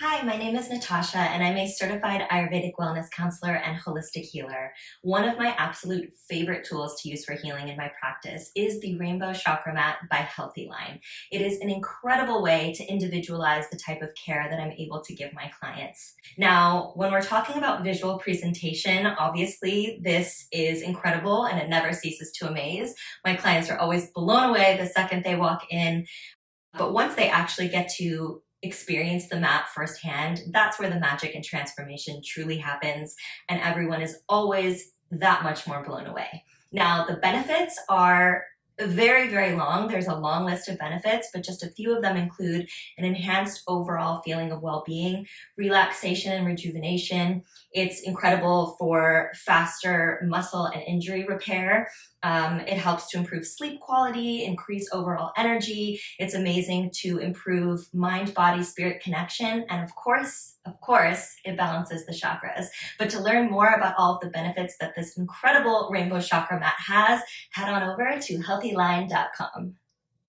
Hi, my name is Natasha, and I'm a certified Ayurvedic Wellness Counselor and holistic healer. One of my absolute favorite tools to use for healing in my practice is the Rainbow Chakra Mat by HealthyLine. It is an incredible way to individualize the type of care that I'm able to give my clients. Now, when we're talking about visual presentation, obviously this is incredible and it never ceases to amaze. My clients are always blown away the second they walk in. But once they actually get to experience the mat firsthand, that's where the magic and transformation truly happens, and everyone is always that much more blown away. Now, the benefits are very, very long. There's a long list of benefits, but just a few of them include an enhanced overall feeling of well-being, relaxation and rejuvenation. It's incredible for faster muscle and injury repair. It helps to improve sleep quality, increase overall energy. It's amazing to improve mind, body, spirit connection. And of course, it balances the chakras. But to learn more about all of the benefits that this incredible Rainbow Chakra Mat has, head on over to HealthyLine.com.